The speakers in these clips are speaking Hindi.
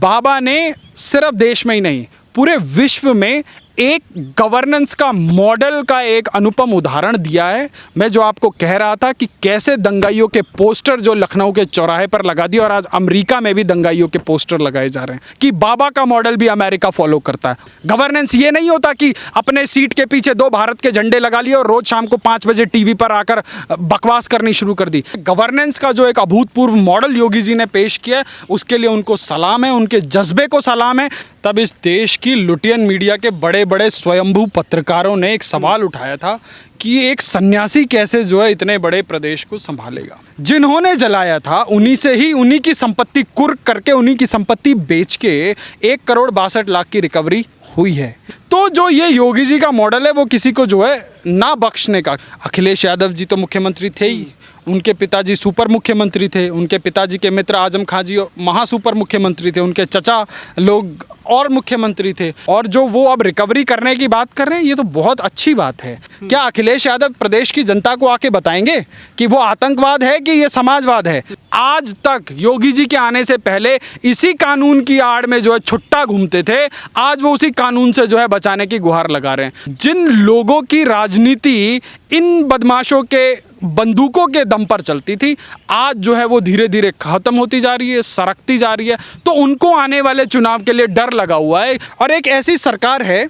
बाबा ने सिर्फ देश में ही नहीं पूरे विश्व में एक गवर्नेंस का मॉडल का एक अनुपम उदाहरण दिया है। मैं जो आपको कह रहा था कि कैसे दंगाइयों के पोस्टर जो लखनऊ के चौराहे पर लगा दिए और आज अमेरिका में भी दंगाइयों के पोस्टर लगाए जा रहे हैं कि बाबा का मॉडल भी अमेरिका फॉलो करता है। गवर्नेंस ये नहीं होता कि अपने सीट के पीछे 2 भारत के झंडे लगा लिए और रोज शाम को 5 बजे टीवी पर आकर बकवास करनी शुरू कर दी। गवर्नेंस का जो एक अभूतपूर्व मॉडल योगी जी ने पेश किया उसके लिए उनको सलाम है, उनके जज्बे को सलाम है। तब इस देश की लुटियन मीडिया के बड़े बड़े स्वयंभू पत्रकारों ने एक सवाल उठाया था कि एक सन्यासी कैसे जो है इतने बड़े प्रदेश को संभालेगा। जिन्होंने जलाया था उन्हीं की संपत्ति कुर्क करके, उन्हीं की संपत्ति बेच के 1,62,00,000 की रिकवरी हुई है। तो जो ये योगी जी का मॉडल है वो किसी को जो है ना बख्शने का। अखिलेश यादव जी तो मुख्यमंत्री थे ही, उनके पिताजी सुपर मुख्यमंत्री थे, उनके पिताजी के मित्र आजम खां जी महासुपर मुख्यमंत्री थे, उनके चचा लोग और मुख्यमंत्री थे। और जो वो अब रिकवरी करने की बात कर रहे हैं ये तो बहुत अच्छी बात है। क्या अखिलेश यादव प्रदेश की जनता को आके बताएंगे कि वो आतंकवाद है कि ये समाजवाद है? आज तक योगी जी के आने से पहले इसी कानून की आड़ में जो है छुट्टा घूमते थे, आज वो उसी कानून से जो है बचाने की गुहार लगा रहे हैं। जिन लोगों की राजनीति इन बदमाशों के बंदूकों के दम पर चलती थी, आज जो है वो धीरे धीरे खत्म होती जा रही है, सरकती जा रही है। तो उनको आने वाले चुनाव के लिए डर लगा हुआ है। और एक ऐसी सरकार है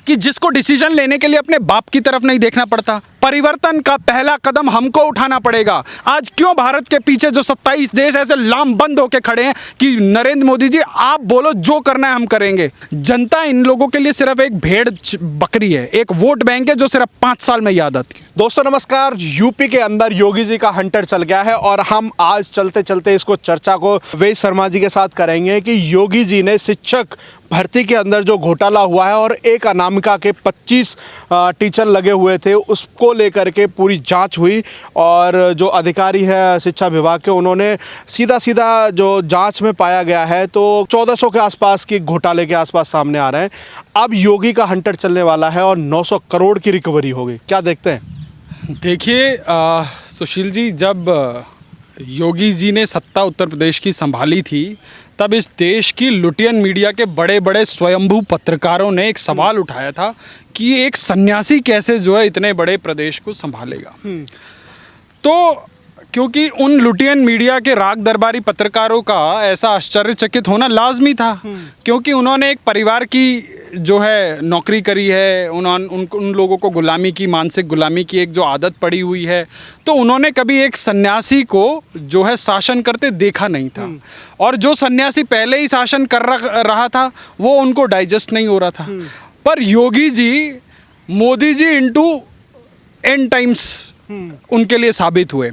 कि जिसको डिसीजन लेने के लिए अपने बाप की तरफ नहीं देखना पड़ता। परिवर्तन का पहला कदम हमको उठाना पड़ेगा। आज क्यों भारत के पीछे जो 27 देश ऐसे लामबंद होके खड़े हैं कि नरेंद्र मोदी जी आप बोलो जो करना है हम करेंगे। जनता इन लोगों के लिए सिर्फ एक भेड़ बकरी है, एक वोट बैंक है जो सिर्फ 5 साल में याद आती है। दोस्तों नमस्कार, यूपी के अंदर योगी जी का हंटर चल गया है और हम आज चलते चलते इसको चर्चा को वेद शर्मा जी के साथ करेंगे कि योगी जी ने शिक्षक भर्ती के अंदर जो घोटाला हुआ है और एक अनामिका के 25 टीचर लगे हुए थे उसको लेकर के पूरी जांच हुई और जो अधिकारी है शिक्षा विभाग के उन्होंने सीधा जो जांच में पाया गया है तो 1400 के आसपास की घोटाले के आसपास सामने आ रहे हैं। अब योगी का हंटर चलने वाला है और 900 करोड़ की रिकवरी होगी। क्या देखते हैं? देखिए सुशील जी, जब योगी जी ने सत्ता उत्तर प्रदेश की संभाली थी तब इस देश की लुटियन मीडिया के बड़े बड़े स्वयंभू पत्रकारों ने एक सवाल उठाया था कि एक सन्यासी कैसे जो है इतने बड़े प्रदेश को संभालेगा। तो क्योंकि उन लुटियन मीडिया के राग दरबारी पत्रकारों का ऐसा आश्चर्यचकित होना लाजमी था, क्योंकि उन्होंने एक परिवार की जो है नौकरी करी है, उन लोगों को गुलामी की, मानसिक गुलामी की एक जो आदत पड़ी हुई है, तो उन्होंने कभी एक सन्यासी को जो है शासन करते देखा नहीं था। और जो सन्यासी पहले ही शासन कर रहा था वो उनको डाइजेस्ट नहीं हो रहा था। पर Yogi ji, Modi ji into and times उनके लिए साबित हुए।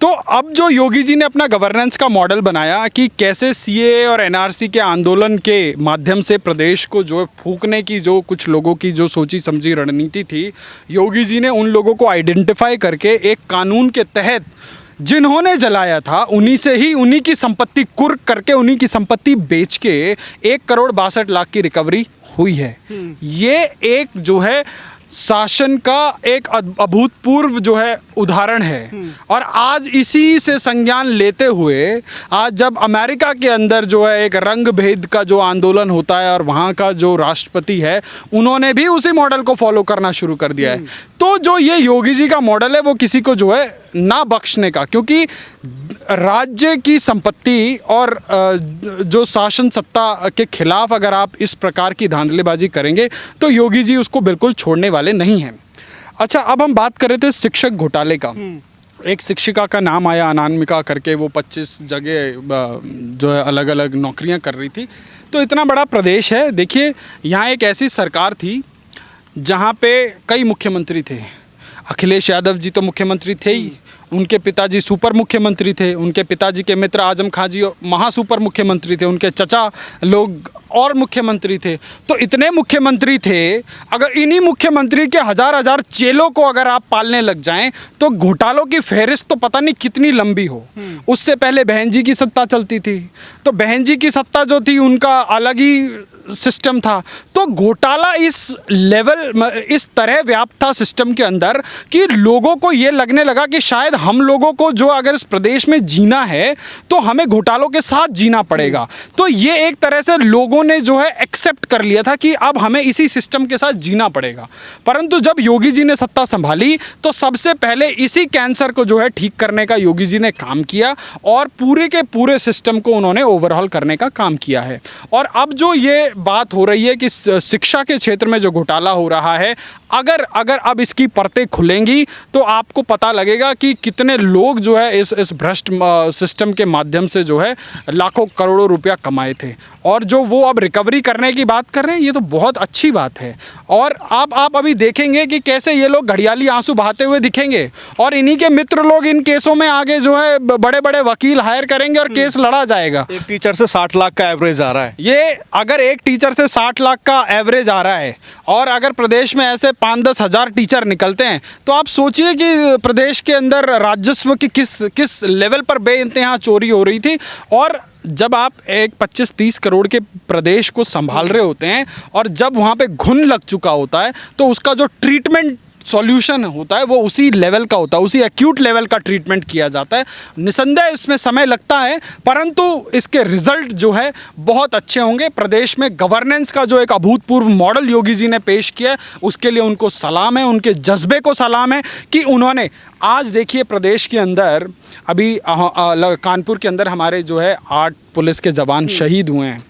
तो अब जो योगी जी ने अपना गवर्नेंस का मॉडल बनाया कि कैसे सीए और एनआरसी के आंदोलन के माध्यम से प्रदेश को जो फूंकने की जो कुछ लोगों की जो सोची समझी रणनीति थी, योगी जी ने उन लोगों को आइडेंटिफाई करके एक कानून के तहत जिन्होंने जलाया था उन्हीं की संपत्ति कुर्क करके, उन्हीं की संपत्ति बेच के 1,62,00,000 की रिकवरी हुई है। ये एक जो है शासन का एक अभूतपूर्व जो है उदाहरण है। और आज इसी से संज्ञान लेते हुए आज जब अमेरिका के अंदर जो है एक रंग भेद का जो आंदोलन होता है और वहाँ का जो राष्ट्रपति है उन्होंने भी उसी मॉडल को फॉलो करना शुरू कर दिया है। तो जो ये योगी जी का मॉडल है वो किसी को जो है ना बख्शने का, क्योंकि राज्य की संपत्ति और जो शासन सत्ता के खिलाफ अगर आप इस प्रकार की धांधलीबाजी करेंगे तो योगी जी उसको बिल्कुल छोड़ने वाले नहीं हैं। अच्छा, अब हम बात कर रहे थे शिक्षक घोटाले का। एक शिक्षिका का नाम आया अनामिका करके, वो 25 जगह जो है अलग अलग नौकरियां कर रही थी। तो इतना बड़ा प्रदेश है, देखिए यहाँ एक ऐसी सरकार थी जहाँ पे कई मुख्यमंत्री थे। अखिलेश यादव जी तो मुख्यमंत्री थे ही, उनके पिताजी सुपर मुख्यमंत्री थे, उनके पिताजी के मित्र आजम खां जी महासुपर मुख्यमंत्री थे, उनके चचा लोग और मुख्यमंत्री थे। तो इतने मुख्यमंत्री थे, अगर इन्हीं मुख्यमंत्री के हजार चेलों को अगर आप पालने लग जाएं तो घोटालों की फहरिस्त तो पता नहीं कितनी लंबी हो। उससे पहले बहन जी की सत्ता चलती थी, तो बहन जी की सत्ता जो थी उनका अलग ही सिस्टम था। तो घोटाला इस लेवल, इस तरह व्याप्त था सिस्टम के अंदर कि लोगों को ये लगने लगा कि शायद हम लोगों को जो अगर इस प्रदेश में जीना है तो हमें घोटालों के साथ जीना पड़ेगा। तो ये एक तरह से लोगों ने जो है एक्सेप्ट कर लिया था कि अब हमें इसी सिस्टम के साथ जीना पड़ेगा। परंतु जब योगी जी ने सत्ता संभाली तो सबसे पहले इसी कैंसर को जो है ठीक करने का योगी जी ने काम किया और पूरे के पूरे सिस्टम को उन्होंने ओवरऑल करने का काम किया है। और अब जो ये बात हो रही है कि शिक्षा के क्षेत्र में जो घोटाला हो रहा है, अगर अब इसकी परतें खुलेंगी तो आपको पता लगेगा कि कितने लोग जो है इस भ्रष्ट सिस्टम के माध्यम से जो है लाखों करोड़ों रुपया कमाए थे, और जो वो अब रिकवरी करने की बात कर रहे हैं, ये तो बहुत अच्छी बात है। और आप अभी देखेंगे कि कैसे ये लोग घड़ियाली आंसू बहाते हुए दिखेंगे, और इन्हीं के मित्र लोग इन केसों में आगे जो है बड़े बड़े वकील हायर करेंगे और केस लड़ा जाएगा। एक टीचर से 60 लाख का एवरेज आ रहा है। ये अगर एक टीचर से 60 लाख का एवरेज आ रहा है और अगर प्रदेश में ऐसे 5-10 हज़ार टीचर निकलते हैं तो आप सोचिए कि प्रदेश के अंदर राजस्व की किस लेवल पर बेइंतहा चोरी हो रही थी। और जब आप एक 25-30 करोड़ के प्रदेश को संभाल रहे होते हैं और जब वहाँ पे घुन लग चुका होता है तो उसका जो ट्रीटमेंट सॉल्यूशन होता है वो उसी लेवल का होता है, उसी एक्यूट लेवल का ट्रीटमेंट किया जाता है। निसंदेह इसमें समय लगता है, परंतु इसके रिजल्ट जो है बहुत अच्छे होंगे। प्रदेश में गवर्नेंस का जो एक अभूतपूर्व मॉडल योगी जी ने पेश किया है, उसके लिए उनको सलाम है, उनके जज्बे को सलाम है कि उन्होंने आज देखिए प्रदेश के अंदर अभी कानपुर के अंदर हमारे जो है 8 पुलिस के जवान शहीद हुए हैं।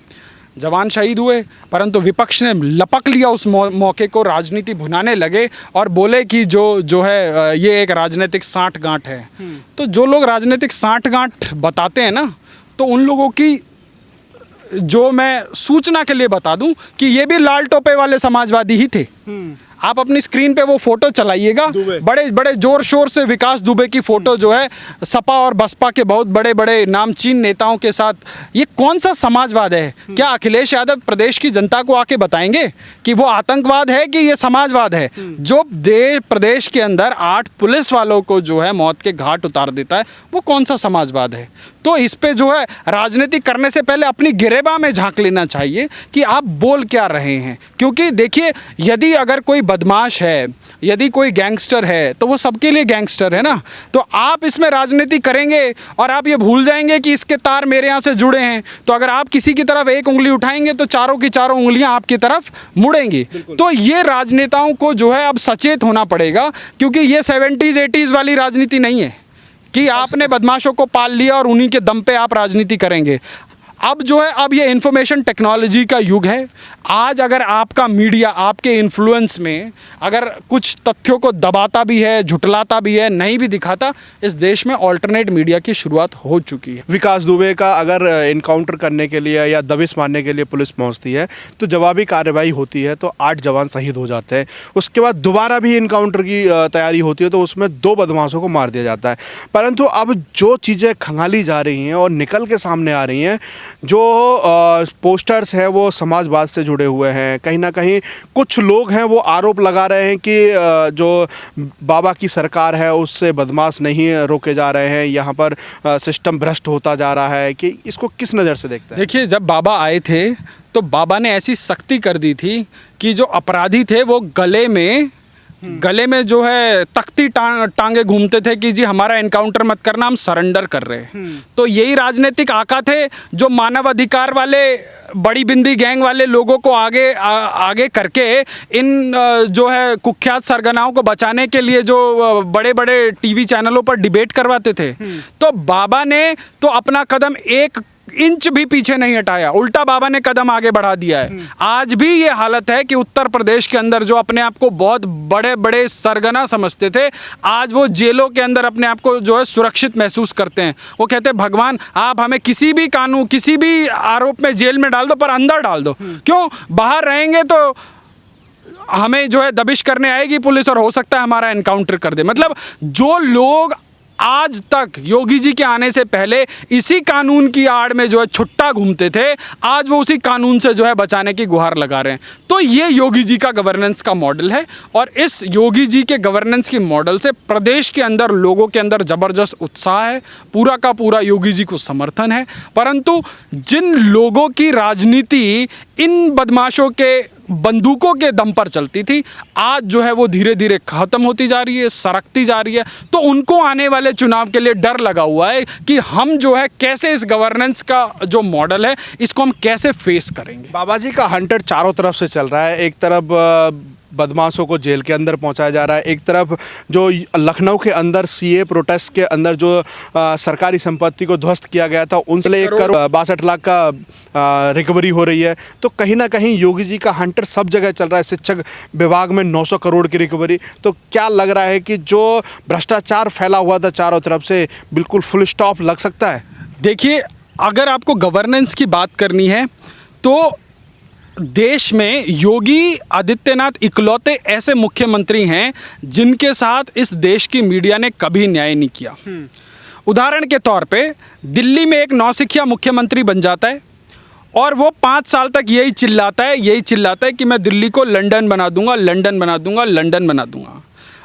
जवान शहीद हुए, परंतु विपक्ष ने लपक लिया उस मौके को, राजनीति भुनाने लगे और बोले कि जो है ये एक राजनीतिक साठगांठ है। तो जो लोग राजनीतिक साठगांठ बताते हैं ना, तो उन लोगों की जो मैं सूचना के लिए बता दूं कि ये भी लाल टोपे वाले समाजवादी ही थे। आप अपनी स्क्रीन पे वो फोटो चलाइएगा, बड़े बड़े जोर शोर से विकास दुबे की फोटो जो है सपा और बसपा के बहुत बड़े बड़े नामचीन नेताओं के साथ। ये कौन सा समाजवाद है? क्या अखिलेश यादव प्रदेश की जनता को आके बताएंगे कि वो आतंकवाद है कि ये समाजवाद है? जो प्रदेश के अंदर 8 पुलिस वालों को जो है मौत के घाट उतार देता है, वो कौन सा समाजवाद है? तो इस पे जो है राजनीति करने से पहले अपनी गिरेबान में झांक लेना चाहिए कि आप बोल क्या रहे हैं। क्योंकि देखिए, यदि अगर कोई बदमाश है, यदि कोई गैंगस्टर है, तो वो सबके लिए गैंगस्टर है ना। तो आप इसमें राजनीति करेंगे और आप ये भूल जाएंगे कि इसके तार मेरे यहाँ से जुड़े हैं। तो अगर आप किसी की तरफ एक उंगली उठाएंगे तो चारों की चारों उंगलियां आपकी तरफ मुड़ेंगी। तो ये राजनेताओं को जो है अब सचेत होना पड़ेगा, क्योंकि ये 70s 80s वाली राजनीति नहीं है कि आपने बदमाशों को पाल लिया और उन्हीं के दम पे आप राजनीति करेंगे। अब जो है, अब ये इंफॉर्मेशन टेक्नोलॉजी का युग है। आज अगर आपका मीडिया आपके इन्फ्लुएंस में अगर कुछ तथ्यों को दबाता भी है, झुटलाता भी है, नहीं भी दिखाता, इस देश में ऑल्टरनेट मीडिया की शुरुआत हो चुकी है। विकास दुबे का अगर इनकाउंटर करने के लिए या दबिश मारने के लिए पुलिस पहुंचती है तो जवाबी कार्रवाई होती है, तो 8 जवान शहीद हो जाते हैं। उसके बाद दोबारा भी इनकाउंटर की तैयारी होती है तो उसमें 2 बदमाशों को मार दिया जाता है। परंतु अब जो चीज़ें खंगाली जा रही हैं और निकल के सामने आ रही हैं, जो पोस्टर्स हैं वो समाजवाद से जुड़े हुए हैं। कहीं ना कहीं कुछ लोग हैं वो आरोप लगा रहे हैं कि जो बाबा की सरकार है उससे बदमाश नहीं रोके जा रहे हैं, यहाँ पर सिस्टम भ्रष्ट होता जा रहा है। कि इसको किस नज़र से देखते हैं? देखिए, जब बाबा आए थे तो बाबा ने ऐसी सख्ती कर दी थी कि जो अपराधी थे वो गले में जो है तख्ती टांगे घूमते थे कि जी हमारा एनकाउंटर मत करना, हम सरेंडर कर रहे हैं। तो यही राजनीतिक आका थे जो मानव अधिकार वाले बड़ी बिंदी गैंग वाले लोगों को आगे करके इन जो है कुख्यात सरगनाओं को बचाने के लिए जो बड़े बड़े टीवी चैनलों पर डिबेट करवाते थे। तो बाबा ने तो अपना कदम 1 इंच भी पीछे नहीं हटाया, उल्टा बाबा ने कदम आगे बढ़ा दिया है। आज भी ये हालत है कि उत्तर प्रदेश के अंदर जो अपने आप को बहुत बड़े बड़े सरगना समझते थे, आज वो जेलों के अंदर अपने आप को जो है सुरक्षित महसूस करते हैं। वो कहते हैं भगवान आप हमें किसी भी कानून किसी भी आरोप में जेल में डाल दो, पर अंदर डाल दो। क्यों? बाहर रहेंगे तो हमें जो है दबिश करने आएगी पुलिस और हो सकता है हमारा एनकाउंटर कर दे। मतलब जो लोग आज तक योगी जी के आने से पहले इसी कानून की आड़ में जो है छुट्टा घूमते थे, आज वो उसी कानून से जो है बचाने की गुहार लगा रहे हैं। तो ये योगी जी का गवर्नेंस का मॉडल है और इस योगी जी के गवर्नेंस की मॉडल से प्रदेश के अंदर लोगों के अंदर ज़बरदस्त उत्साह है, पूरा का पूरा योगी जी को समर्थन है। परंतु जिन लोगों की राजनीति इन बदमाशों के बंदूकों के दम पर चलती थी, आज जो है वो धीरे धीरे ख़त्म होती जा रही है, सरकती जा रही है। तो उनको आने वाले चुनाव के लिए डर लगा हुआ है कि हम जो है कैसे इस गवर्नेंस का जो मॉडल है इसको हम कैसे फेस करेंगे। बाबा जी का हंटर चारों तरफ से चल रहा है। एक तरफ बदमाशों को जेल के अंदर पहुंचाया जा रहा है, एक तरफ जो लखनऊ के अंदर सीए प्रोटेस्ट के अंदर जो सरकारी संपत्ति को ध्वस्त किया गया था उनसे 1,62,00,000 का रिकवरी हो रही है। तो कहीं ना कहीं योगी जी का हंटर सब जगह चल रहा है। शिक्षक विभाग में 900 करोड़ की रिकवरी। तो क्या लग रहा है कि जो भ्रष्टाचार फैला हुआ था चारों तरफ से बिल्कुल फुल स्टॉप लग सकता है? देखिए, अगर आपको गवर्नेंस की बात करनी है तो देश में योगी आदित्यनाथ इकलौते ऐसे मुख्यमंत्री हैं जिनके साथ इस देश की मीडिया ने कभी न्याय नहीं किया। उदाहरण के तौर पे दिल्ली में एक नौसिखिया मुख्यमंत्री बन जाता है और वो 5 साल तक यही चिल्लाता है कि मैं दिल्ली को लंदन बना दूंगा, लंदन बना दूंगा, लंदन बना दूंगा।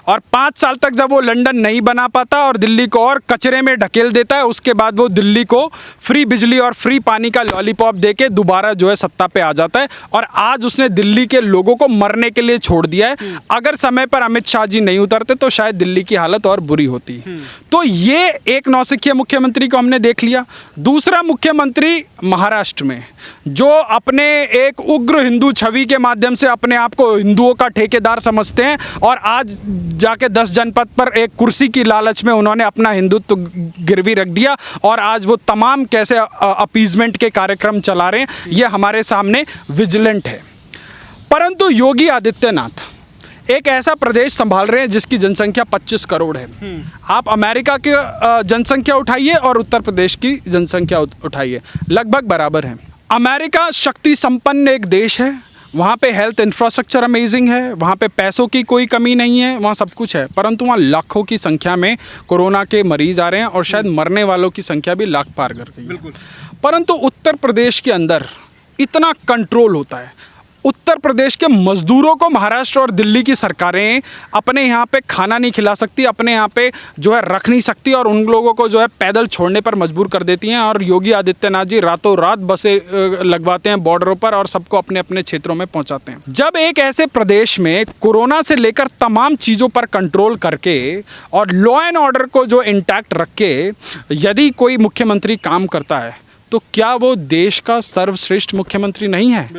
और 5 साल तक जब वो लंदन नहीं बना पाता और दिल्ली को और कचरे में ढकेल देता है, उसके बाद वो दिल्ली को फ्री बिजली और फ्री पानी का लॉलीपॉप देके दोबारा जो है सत्ता पे आ जाता है। और आज उसने दिल्ली के लोगों को मरने के लिए छोड़ दिया है। अगर समय पर अमित शाह जी नहीं उतरते तो शायद दिल्ली की हालत और बुरी होती। तो ये एक नौसिखिया मुख्यमंत्री को हमने देख लिया। दूसरा मुख्यमंत्री महाराष्ट्र में जो अपने एक उग्र हिंदू छवि के माध्यम से अपने आप को हिंदुओं का ठेकेदार समझते हैं और आज जाके 10 जनपद पर एक कुर्सी की लालच में उन्होंने अपना हिंदुत्व गिरवी रख दिया और आज वो तमाम कैसे अपीजमेंट के कार्यक्रम चला रहे हैं ये हमारे सामने विजिलेंट है। परंतु योगी आदित्यनाथ एक ऐसा प्रदेश संभाल रहे हैं जिसकी जनसंख्या 25 करोड़ है। आप अमेरिका की जनसंख्या उठाइए और उत्तर प्रदेश की जनसंख्या उठाइए, लगभग बराबर है। अमेरिका शक्ति संपन्न एक देश है, वहाँ पे हेल्थ इंफ्रास्ट्रक्चर अमेजिंग है, वहाँ पे पैसों की कोई कमी नहीं है, वहाँ सब कुछ है। परंतु वहाँ लाखों की संख्या में कोरोना के मरीज आ रहे हैं और शायद मरने वालों की संख्या भी लाख पार कर गई है। परंतु उत्तर प्रदेश के अंदर इतना कंट्रोल होता है। उत्तर प्रदेश के मजदूरों को महाराष्ट्र और दिल्ली की सरकारें अपने यहाँ पे खाना नहीं खिला सकती, अपने यहाँ पे जो है रख नहीं सकती और उन लोगों को जो है पैदल छोड़ने पर मजबूर कर देती हैं। और योगी आदित्यनाथ जी रातों रात बसें लगवाते हैं बॉर्डरों पर और सबको अपने अपने क्षेत्रों में पहुँचाते हैं। जब एक ऐसे प्रदेश में कोरोना से लेकर तमाम चीज़ों पर कंट्रोल करके और लॉ एंड ऑर्डर को जो इंटैक्ट रख के यदि कोई मुख्यमंत्री काम करता है तो क्या वो देश का सर्वश्रेष्ठ मुख्यमंत्री नहीं है?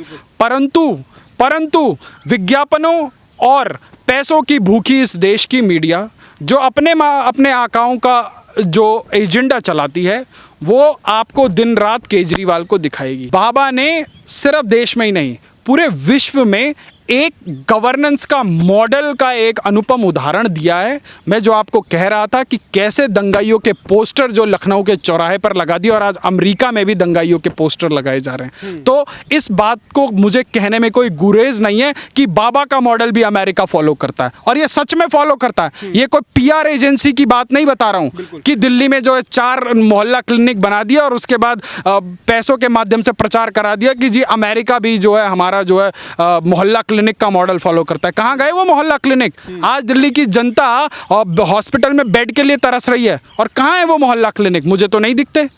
परंतु विज्ञापनों और पैसों की भूखी इस देश की मीडिया जो अपने आकाओं का जो एजेंडा चलाती है वो आपको दिन रात केजरीवाल को दिखाएगी। बाबा ने सिर्फ देश में ही नहीं पूरे विश्व में एक गवर्नेंस का मॉडल का एक अनुपम उदाहरण दिया है। मैं जो आपको कह रहा था कि कैसे दंगाइयों के पोस्टर जो लखनऊ के चौराहे पर लगा दिए और आज अमेरिका में भी दंगाइयों के पोस्टर लगाए जा रहे हैं। तो इस बात को मुझे कहने में कोई गुरेज नहीं है कि बाबा का मॉडल भी अमेरिका फॉलो करता है और ये सच में फॉलो करता है। ये कोई पीआर एजेंसी की बात नहीं बता रहा हूँ कि दिल्ली में जो है 4 मोहल्ला क्लिनिक बना दिया और उसके बाद पैसों के माध्यम से प्रचार करा दिया कि जी अमेरिका भी जो है हमारा जो है मोहल्ला क्लिनिक का मॉडल फॉलो करता है। कहाँ गए वो मोहल्ला क्लिनिक? आज दिल्ली की जनता हॉस्पिटल में बेड के लिए तरस रही है और कहाँ है वो मोहल्ला क्लिनिक? मुझे तो नहीं दिखते।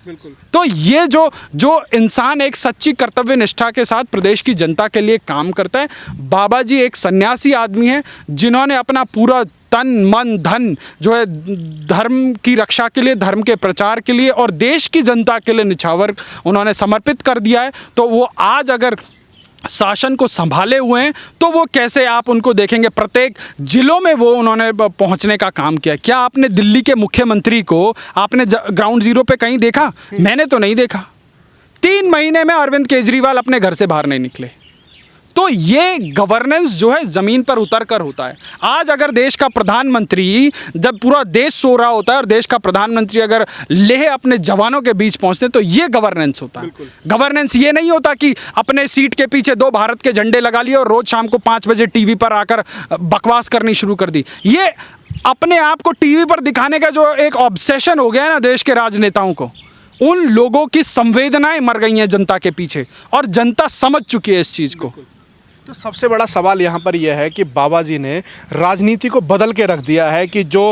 तो ये जो इंसान एक सच्ची कर्तव्य निष्ठा के साथ प्रदेश की जनता के लिए काम करता है, बाबा जी एक सन्यासी आदमी है जिन्होंने अपना पूरा तन मन धन जो है धर्म की रक्षा के लिए, धर्म के प्रचार के लिए और देश की जनता के लिए निछावर उन्होंने समर्पित कर दिया है। तो वो आज अगर शासन को संभाले हुए हैं तो वो कैसे आप उनको देखेंगे, प्रत्येक जिलों में वो उन्होंने पहुंचने का काम किया। क्या आपने दिल्ली के मुख्यमंत्री को आपने ग्राउंड जीरो पे कहीं देखा? मैंने तो नहीं देखा। 3 महीने में अरविंद केजरीवाल अपने घर से बाहर नहीं निकले। तो ये गवर्नेंस जो है ज़मीन पर उतर कर होता है। आज अगर देश का प्रधानमंत्री, जब पूरा देश सो रहा होता है और देश का प्रधानमंत्री अगर लेह अपने जवानों के बीच पहुंचते तो ये गवर्नेंस होता है। गवर्नेंस ये नहीं होता कि अपने सीट के पीछे 2 भारत के झंडे लगा लिए और रोज़ शाम को 5 बजे टीवी पर आकर बकवास करनी शुरू कर दी। ये अपने आप को टीवी पर दिखाने का जो एक ऑब्सेशन हो गया है ना देश के राजनेताओं को, उन लोगों की संवेदनाएं मर गई हैं जनता के पीछे, और जनता समझ चुकी है इस चीज़ को। तो सबसे बड़ा सवाल यहाँ पर यह है कि बाबा जी ने राजनीति को बदल के रख दिया है कि जो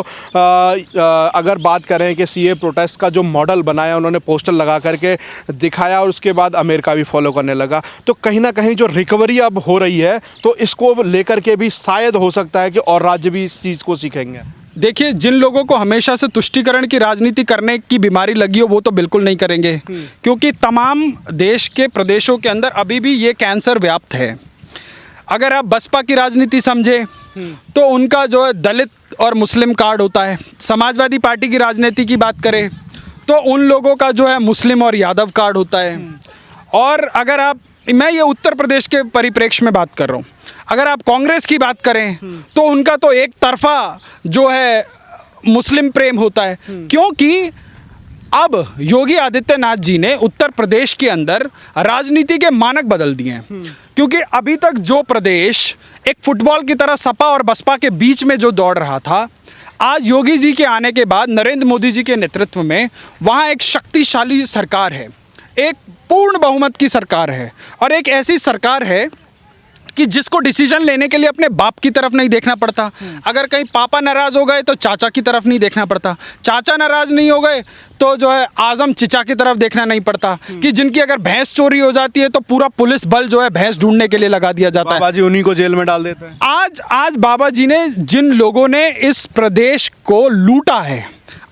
अगर बात करें कि सीए प्रोटेस्ट का जो मॉडल बनाया, उन्होंने पोस्टर लगा करके दिखाया और उसके बाद अमेरिका भी फॉलो करने लगा। तो कहीं ना कहीं जो रिकवरी अब हो रही है, तो इसको लेकर के भी शायद हो सकता है कि और राज्य भी इस चीज़ को सीखेंगे। देखिए, जिन लोगों को हमेशा से तुष्टीकरण की राजनीति करने की बीमारी लगी हो वो तो बिल्कुल नहीं करेंगे, क्योंकि तमाम देश के प्रदेशों के अंदर अभी भी ये कैंसर व्याप्त है। अगर आप बसपा की राजनीति समझे तो उनका जो है दलित और मुस्लिम कार्ड होता है। समाजवादी पार्टी की राजनीति की बात करें तो उन लोगों का जो है मुस्लिम और यादव कार्ड होता है। और अगर आप, मैं ये उत्तर प्रदेश के परिप्रेक्ष्य में बात कर रहा हूँ, अगर आप कांग्रेस की बात करें तो उनका तो एक तरफा जो है मुस्लिम प्रेम होता है, क्योंकि अब योगी आदित्यनाथ जी ने उत्तर प्रदेश के अंदर राजनीति के मानक बदल दिए हैं। क्योंकि अभी तक जो प्रदेश एक फुटबॉल की तरह सपा और बसपा के बीच में जो दौड़ रहा था, आज योगी जी के आने के बाद नरेंद्र मोदी जी के नेतृत्व में वहाँ एक शक्तिशाली सरकार है, एक पूर्ण बहुमत की सरकार है, और एक ऐसी सरकार है कि जिसको डिसीजन लेने के लिए अपने बाप की तरफ नहीं देखना पड़ता। अगर कहीं पापा नाराज हो गए तो चाचा की तरफ नहीं देखना पड़ता, चाचा नाराज नहीं हो गए तो जो है आजम चिचा की तरफ देखना नहीं पड़ता, कि जिनकी अगर भैंस चोरी हो जाती है तो पूरा पुलिस बल जो है भैंस ढूंढने के लिए लगा दिया जाता है। बाबा जी उन्हीं को जेल में डाल देते हैं। आज बाबा जी ने, जिन लोगों ने इस प्रदेश को लूटा है,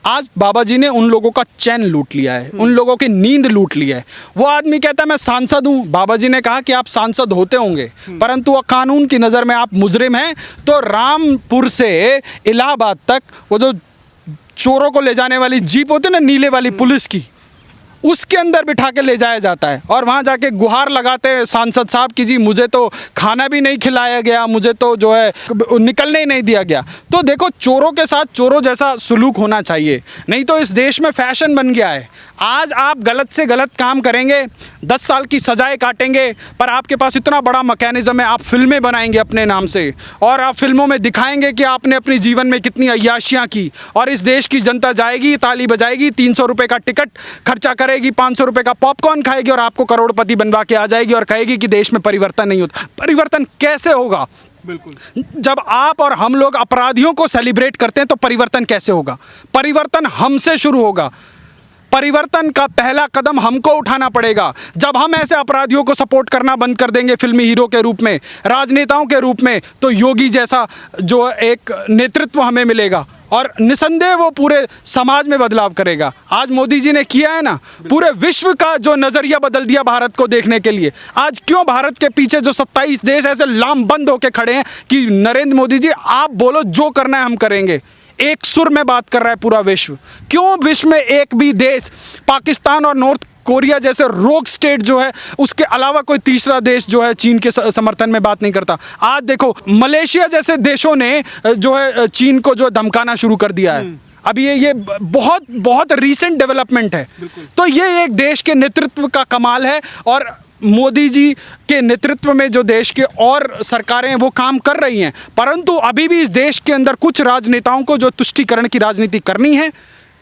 आज बाबा जी ने उन लोगों का चैन लूट लिया है, उन लोगों की नींद लूट ली है। वो आदमी कहता है मैं सांसद हूँ, बाबा जी ने कहा कि आप सांसद होते होंगे परंतु वो कानून की नज़र में आप मुजरिम हैं। तो रामपुर से इलाहाबाद तक वो जो चोरों को ले जाने वाली जीप होती है ना, नीले वाली पुलिस की, उसके अंदर बिठा के ले जाया जाता है और वहाँ जाके गुहार लगाते हैं सांसद साहब की जी मुझे तो खाना भी नहीं खिलाया गया, मुझे तो जो है निकलने ही नहीं दिया गया। तो देखो, चोरों के साथ चोरों जैसा सुलूक होना चाहिए, नहीं तो इस देश में फैशन बन गया है। आज आप गलत से गलत काम करेंगे, 10 साल की सजाएं काटेंगे, पर आपके पास इतना बड़ा मैकेनिज्म है, आप फिल्में बनाएंगे अपने नाम से और आप फिल्मों में दिखाएंगे कि आपने अपने जीवन में कितनी अय्याशियाँ की, और इस देश की जनता जाएगी, ताली बजाएगी, 300 रुपये का टिकट खर्चा करेगी, 500 रुपये का पॉपकॉर्न खाएगी और आपको करोड़पति बनवा के आ जाएगी और कहेगी कि देश में परिवर्तन नहीं होता। परिवर्तन कैसे होगा? बिल्कुल, जब आप और हम लोग अपराधियों को सेलिब्रेट करते हैं तो परिवर्तन कैसे होगा? परिवर्तन हमसे शुरू होगा। परिवर्तन का पहला कदम हमको उठाना पड़ेगा। जब हम ऐसे अपराधियों को सपोर्ट करना बंद कर देंगे फिल्मी हीरो के रूप में, राजनेताओं के रूप में, तो योगी जैसा जो एक नेतृत्व हमें मिलेगा और निसंदेह वो पूरे समाज में बदलाव करेगा। आज मोदी जी ने किया है ना, पूरे विश्व का जो नज़रिया बदल दिया भारत को देखने के लिए। आज क्यों भारत के पीछे जो 27 देश ऐसे लामबंद होके खड़े हैं कि नरेंद्र मोदी जी आप बोलो, जो करना है हम करेंगे। एक सुर में बात कर रहा है पूरा विश्व। क्यों विश्व में एक भी देश पाकिस्तान और नॉर्थ कोरिया जैसे रोग स्टेट जो है, उसके अलावा कोई तीसरा देश जो है चीन के समर्थन में बात नहीं करता? आज देखो, मलेशिया जैसे देशों ने जो है चीन को जो धमकाना शुरू कर दिया है। अभी ये बहुत बहुत रीसेंट डेवलपमेंट है। तो ये एक देश के नेतृत्व का कमाल है, और मोदी जी के नेतृत्व में जो देश के और सरकारें हैं वो काम कर रही हैं, परंतु अभी भी इस देश के अंदर कुछ राजनेताओं को जो तुष्टीकरण की राजनीति करनी है,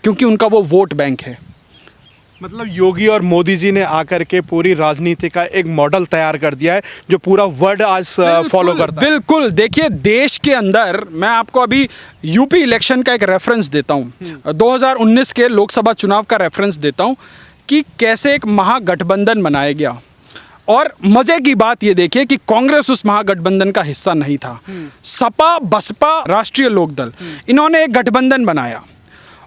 क्योंकि उनका वो वोट बैंक है। मतलब योगी और मोदी जी ने आकर के पूरी राजनीति का एक मॉडल तैयार कर दिया है जो पूरा वर्ल्ड आज फॉलो करता है। बिल्कुल, देखिए देश के अंदर, मैं आपको अभी यूपी इलेक्शन का एक रेफरेंस देता हूँ, 2019 के लोकसभा चुनाव का रेफरेंस देता हूँ कि कैसे एक महागठबंधन बनाया गया। और मजे की बात ये देखिए कि कांग्रेस उस महागठबंधन का हिस्सा नहीं था। सपा, बसपा, राष्ट्रीय लोकदल, इन्होंने एक गठबंधन बनाया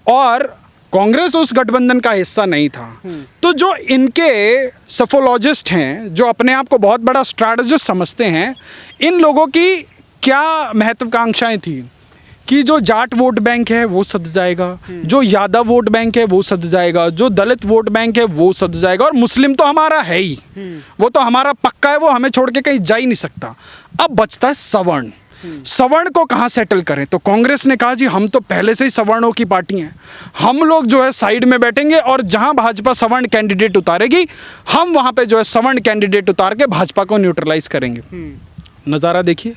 और कांग्रेस उस गठबंधन का हिस्सा नहीं था। तो जो इनके सफोलॉजिस्ट हैं, जो अपने आप को बहुत बड़ा स्ट्रैटेजिस्ट समझते हैं, इन लोगों की क्या महत्वाकांक्षाएं थी कि जो जाट वोट बैंक है वो सद जाएगा, जो यादव वोट बैंक है वो सद जाएगा, जो दलित वोट बैंक है वो सद जाएगा, और मुस्लिम तो हमारा है ही, वो तो हमारा पक्का है, वो हमें छोड़ के कहीं जा ही नहीं सकता। अब बचता है सवर्ण। सवर्ण को कहाँ सेटल करें? तो कांग्रेस ने कहा जी हम तो पहले से ही सवर्णों की पार्टी हैं, हम लोग जो है साइड में बैठेंगे और जहां भाजपा सवर्ण कैंडिडेट उतारेगी हम वहां पे जो है सवर्ण कैंडिडेट उतार के भाजपा को न्यूट्रलाइज करेंगे। नज़ारा देखिए,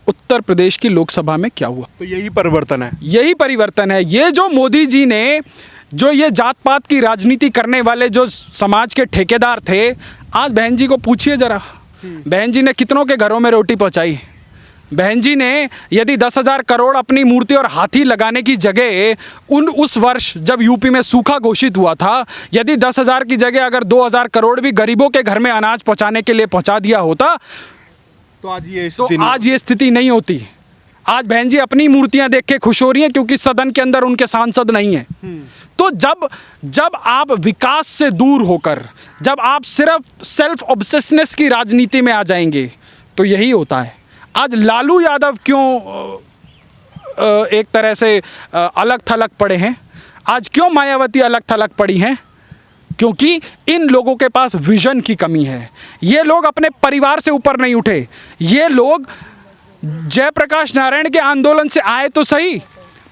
उत्तर प्रदेश की लोकसभा में क्या हुआ। तो यही परिवर्तन है। यही परिवर्तन है। ये जो मोदी जी ने जो ये जात पात की राजनीति करने वाले जो समाज के ठेकेदार थे, आज बहन जी को पूछिए जरा, बहन जी ने कितनों के घरों में रोटी पहुंचाई। बहन जी ने यदि 10,000 करोड़ अपनी मूर्ति और हाथी लगाने की जगह उस वर्ष जब यूपी में सूखा घोषित हुआ था, यदि 10,000 की जगह अगर 2,000 करोड़ भी गरीबों के घर में अनाज पहुंचाने के लिए पहुंचा दिया होता तो आज ये स्थिति नहीं होती। आज बहन जी अपनी मूर्तियां देख के खुश हो रही हैं क्योंकि सदन के अंदर उनके सांसद नहीं है। तो जब आप विकास से दूर होकर, जब आप सिर्फ सेल्फ ऑब्सेशनेस की राजनीति में आ जाएंगे तो यही होता है। आज लालू यादव क्यों एक तरह से अलग थलग पड़े हैं, आज क्यों मायावती अलग थलग पड़ी हैं? क्योंकि इन लोगों के पास विजन की कमी है। ये लोग अपने परिवार से ऊपर नहीं उठे। ये लोग जयप्रकाश नारायण के आंदोलन से आए तो सही,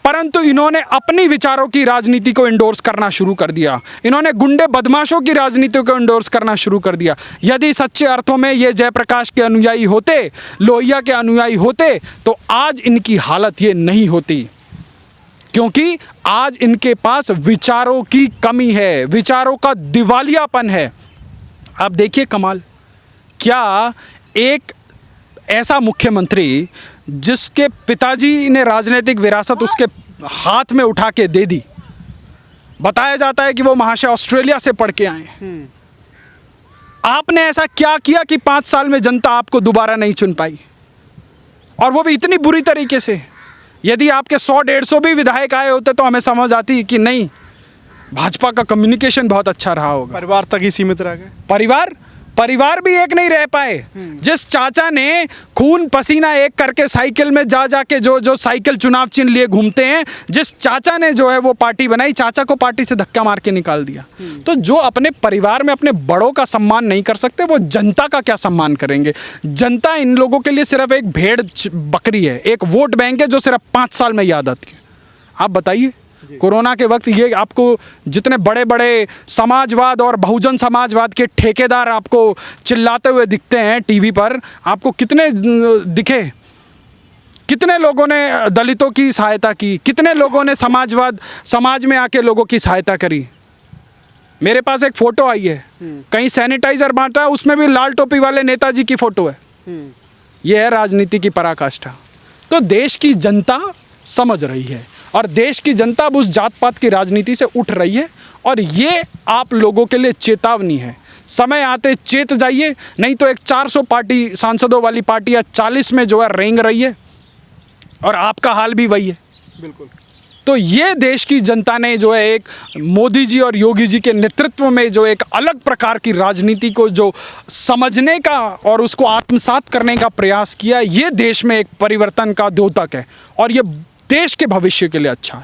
परंतु इन्होंने अपनी विचारों की राजनीति को इंडोर्स करना शुरू कर दिया। इन्होंने गुंडे बदमाशों की राजनीति को इंडोर्स करना शुरू कर दिया। यदि सच्चे अर्थों में ये जयप्रकाश के अनुयायी होते, लोहिया के अनुयायी होते, तो आज इनकी हालत ये नहीं होती। क्योंकि आज इनके पास विचारों की कमी है, विचारों का दिवालियापन है। आप देखिए कमाल, क्या एक ऐसा मुख्यमंत्री जिसके पिताजी ने राजनीतिक विरासत उसके हाथ में उठा के दे दी, बताया जाता है कि वो महाशय ऑस्ट्रेलिया से पढ़ के आए। आपने ऐसा क्या किया कि 5 साल में जनता आपको दोबारा नहीं चुन पाई, और वो भी इतनी बुरी तरीके से? यदि आपके 100-150 भी विधायक आए होते तो हमें समझ आती कि नहीं, भाजपा का कम्युनिकेशन बहुत अच्छा रहा होगा। परिवार तक ही सीमित रह गए। परिवार भी एक नहीं रह पाए। जिस चाचा ने खून पसीना एक करके साइकिल में जा के जो साइकिल चुनाव चिन्ह लिए घूमते हैं, जिस चाचा ने जो है वो पार्टी बनाई, चाचा को पार्टी से धक्का मार के निकाल दिया। तो जो अपने परिवार में अपने बड़ों का सम्मान नहीं कर सकते, वो जनता का क्या सम्मान करेंगे? जनता इन लोगों के लिए सिर्फ एक भेड़ बकरी है, एक वोट बैंक है जो सिर्फ 5 साल में याद आती है। आप बताइए, कोरोना के वक्त ये आपको जितने बड़े बड़े समाजवाद और बहुजन समाजवाद के ठेकेदार आपको चिल्लाते हुए दिखते हैं टीवी पर, आपको कितने दिखे? कितने लोगों ने दलितों की सहायता की? कितने लोगों ने समाज में आके लोगों की सहायता करी? मेरे पास एक फ़ोटो आई है, कहीं सैनिटाइज़र बांटा, उसमें भी लाल टोपी वाले नेताजी की फ़ोटो है। ये है राजनीति की पराकाष्ठा। तो देश की जनता समझ रही है, और देश की जनता अब उस जात पात की राजनीति से उठ रही है, और ये आप लोगों के लिए चेतावनी है। समय आते चेत जाइए, नहीं तो एक 400 पार्टी सांसदों वाली पार्टी या 40 में जो है रेंग रही है, और आपका हाल भी वही है। बिल्कुल। तो ये देश की जनता ने जो है एक मोदी जी और योगी जी के नेतृत्व में जो एक अलग प्रकार की राजनीति को जो समझने का और उसको आत्मसात करने का प्रयास किया, ये देश में एक परिवर्तन का द्योतक है, और ये देश के भविष्य के लिए अच्छा है।